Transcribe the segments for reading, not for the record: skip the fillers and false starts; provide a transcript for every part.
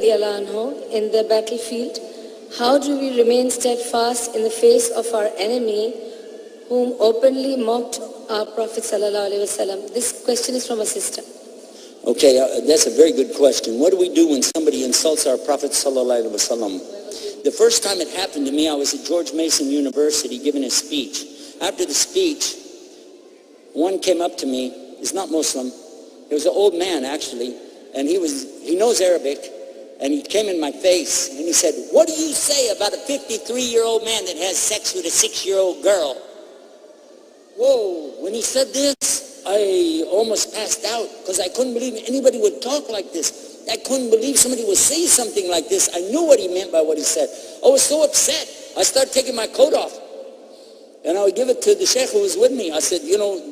radiallahu anhu in the battlefield, how do we remain steadfast in the face of our enemy whom openly mocked our Prophet sallallahu alaihi wasallam? This question is from a sister. Okay, that's a very good question. What do we do when somebody insults our Prophet sallallahu alaihi wasallam? The first time it happened to me, I was at George Mason University giving a speech. After the speech, one came up to me. He's not Muslim. He was an old man, actually, and he knows Arabic, and he came in my face, and he said, "What do you say about a 53-year-old man that has sex with a 6-year-old girl?" Whoa, when he said this, I almost passed out because I couldn't believe anybody would talk like this. I couldn't believe somebody would say something like this. I knew what he meant by what he said. I was so upset. I started taking my coat off. And I would give it to the sheikh who was with me. I said,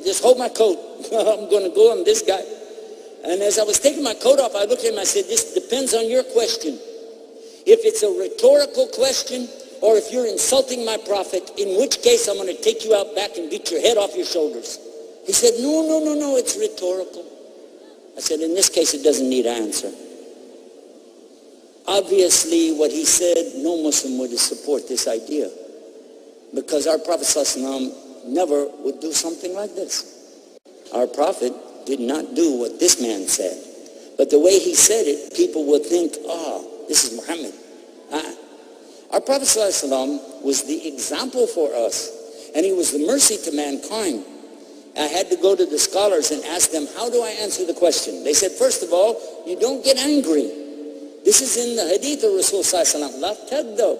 just hold my coat. I'm going to go on this guy. And as I was taking my coat off, I looked at him and I said, this depends on your question. If it's a rhetorical question, or if you're insulting my prophet, in which case I'm going to take you out back and beat your head off your shoulders. He said, no, it's rhetorical. I said, in this case, it doesn't need an answer. Obviously, what he said, no Muslim would support this idea. Because our Prophet ﷺ never would do something like this. Our Prophet did not do what this man said. But the way he said it, people would think, this is Muhammad. Our Prophet ﷺ was the example for us. And he was the mercy to mankind. I had to go to the scholars and ask them, how do I answer the question? They said, first of all, you don't get angry. This is in the hadith of Rasul ﷺ. La tagdab.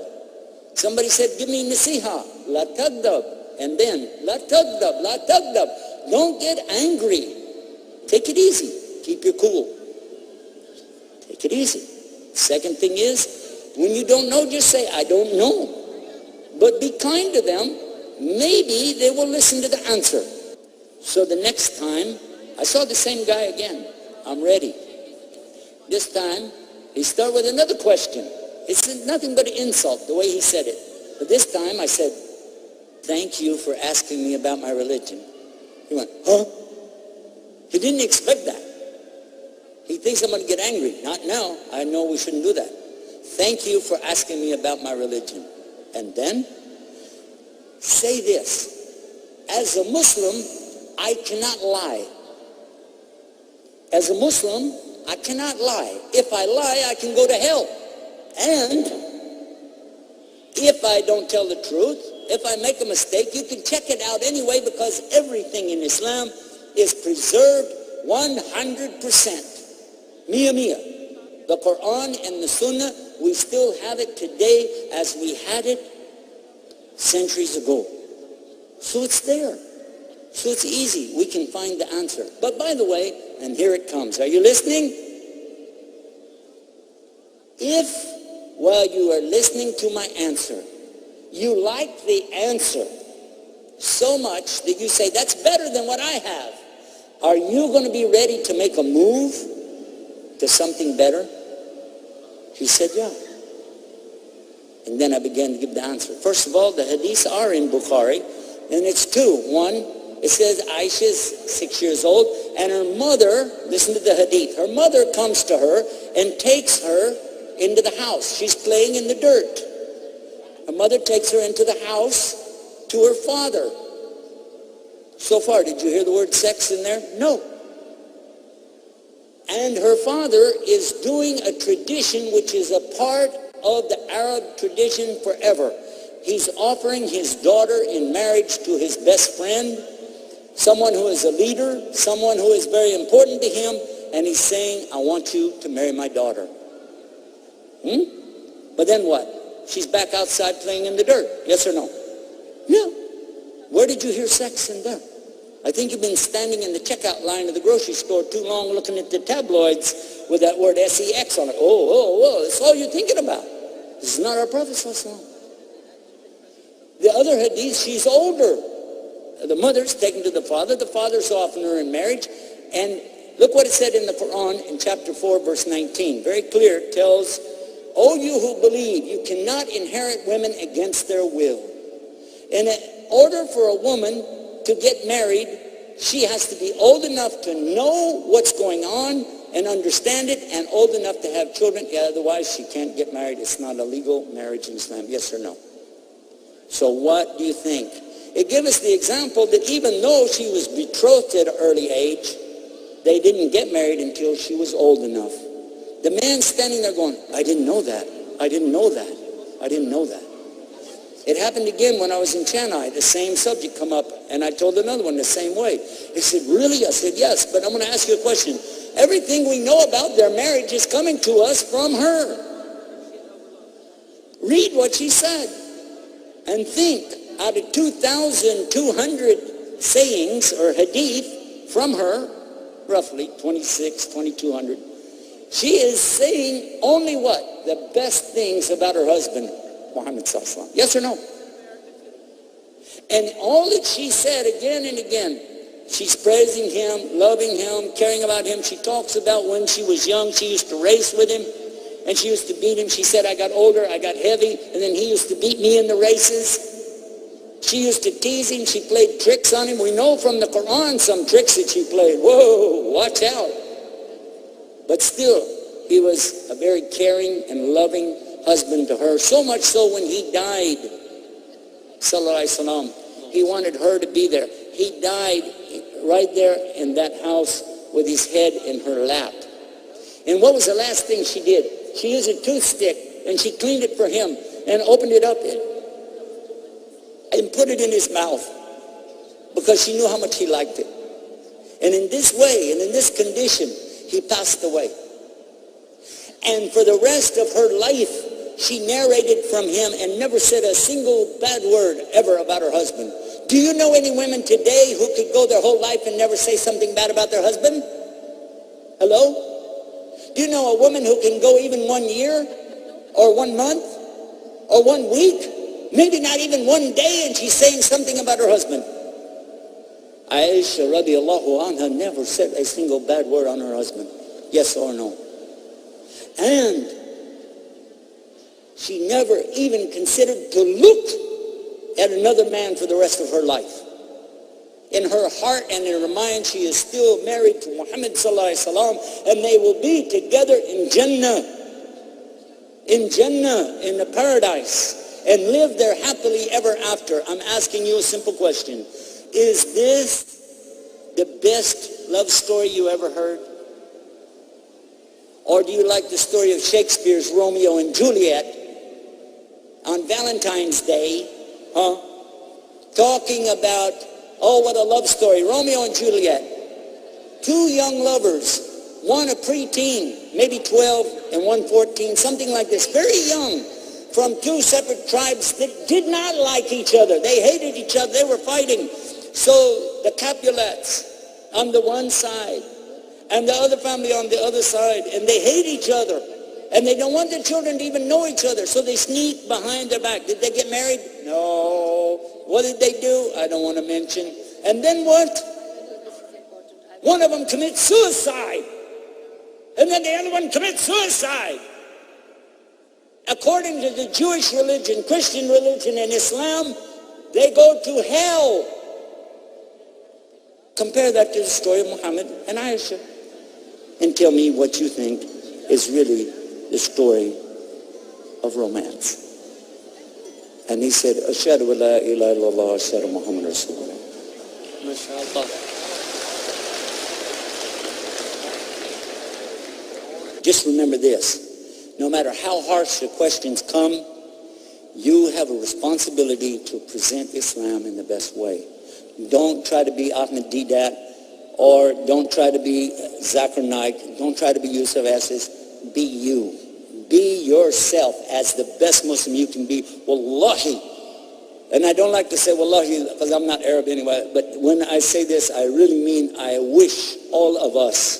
Somebody said, give me nasiha. La tagdab. And then, la tagdab, la tagdab. Don't get angry. Take it easy. Keep your cool. Take it easy. Second thing is, when you don't know, just say, I don't know. But be kind to them. Maybe they will listen to the answer. So the next time, I saw the same guy again. I'm ready. This time, he started with another question. It's nothing but an insult, the way he said it. But this time, I said, thank you for asking me about my religion. He went, huh? He didn't expect that. He thinks I'm going to get angry. Not now. I know we shouldn't do that. Thank you for asking me about my religion. And then, say this. As a Muslim, I cannot lie. As a Muslim, I cannot lie. If I lie, I can go to hell. And if I don't tell the truth, if I make a mistake, you can check it out anyway, because everything in Islam is preserved 100%. Mia mia. The Quran and the Sunnah, we still have it today as we had it centuries ago. So it's there. So it's easy. We can find the answer. But by the way, and here it comes. Are you listening? If, while you are listening to my answer, you like the answer so much that you say, that's better than what I have, are you going to be ready to make a move to something better? He said, yeah. And then I began to give the answer. First of all, the hadiths are in Bukhari, and it's two. One, it says Aisha's 6 years old, and her mother, listen to the hadith, her mother comes to her and takes her into the house. She's playing in the dirt. Her mother takes her into the house to her father. So far, did you hear the word sex in there? No. And her father is doing a tradition which is a part of the Arab tradition forever. He's offering his daughter in marriage to his best friend, someone who is a leader, someone who is very important to him, and he's saying, I want you to marry my daughter. But then what? She's back outside playing in the dirt. Yes or no? No. Where did you hear sex in there? I think you've been standing in the checkout line of the grocery store too long looking at the tabloids with that word sex on it. Oh, that's all you're thinking about. This is not our Prophet ﷺ. The other hadith, she's older. The mother's taken to the father's offering her in marriage, and look what it said in the Quran in chapter 4, verse 19. Very clear, it tells, O you who believe, you cannot inherit women against their will. In order for a woman to get married, she has to be old enough to know what's going on and understand it and old enough to have children. Yeah, otherwise she can't get married. It's not a legal marriage in Islam. Yes or no? So what do you think? It gives us the example that even though she was betrothed at an early age, they didn't get married until she was old enough. The man standing there going, I didn't know that. I didn't know that. I didn't know that. It happened again when I was in Chennai. The same subject come up, and I told another one the same way. He said, really? I said, yes, but I'm going to ask you a question. Everything we know about their marriage is coming to us from her. Read what she said and think. Out of 2,200 sayings or hadith from her, roughly 2,200, she is saying only what? The best things about her husband, Muhammad sallallahu alaihi wasallam. Yes or no? And all that she said again and again, she's praising him, loving him, caring about him. She talks about when she was young, she used to race with him, and she used to beat him. She said, I got older, I got heavy, and then he used to beat me in the races. She used to tease him. She played tricks on him. We know from the Quran some tricks that she played. Whoa, watch out. But still, he was a very caring and loving husband to her. So much so when he died, sallallahu alaihi wasallam, he wanted her to be there. He died right there in that house with his head in her lap. And what was the last thing she did? She used a toothpick and she cleaned it for him and opened it up and put it in his mouth because she knew how much he liked it. And in this way and in this condition, he passed away. And for the rest of her life, she narrated from him and never said a single bad word ever about her husband. Do you know any women today who could go their whole life and never say something bad about their husband? Hello? Do you know a woman who can go even 1 year or 1 month or 1 week, maybe not even 1 day, and she's saying something about her husband? Aisha radiallahu anha never said a single bad word on her husband. Yes or no? And she never even considered to look at another man for the rest of her life. In her heart and in her mind, she is still married to Muhammad sallallahu alaihi wasallam, and they will be together in Jannah, in the paradise, and live there happily ever after. I'm asking you a simple question. Is this the best love story you ever heard? Or do you like the story of Shakespeare's Romeo and Juliet on Valentine's Day, talking about, oh, what a love story, Romeo and Juliet. 2 young lovers, one a preteen, maybe 12, and one 14, something like this, very young, from 2 separate tribes that did not like each other. They hated each other. They were fighting. So the Capulets on the one side and the other family on the other side, and they hate each other. And they don't want their children to even know each other, so they sneak behind their back. Did they get married? No. What did they do? I don't want to mention. And then what? One of them commits suicide. And then the other one commits suicide. According to the Jewish religion, Christian religion, and Islam, they go to hell. Compare that to the story of Muhammad and Aisha. And tell me what you think is really the story of romance. And he said, Ashhadu an la ilaha illallah, Ashhadu Muhammad Rasulullah. MashaAllah. Just remember this. No matter how harsh the questions come, you have a responsibility to present Islam in the best way. Don't try to be Ahmed Deedat, or don't try to be Zakir Naik. Don't try to be Yusuf Estes. Be you. Be yourself as the best Muslim you can be. Wallahi. And I don't like to say wallahi because I'm not Arab anyway, but when I say this, I really mean I wish all of us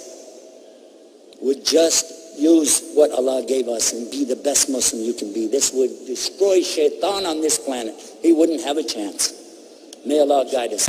would just use what Allah gave us and be the best Muslim you can be. This would destroy shaitan on this planet. He wouldn't have a chance. May Allah guide us.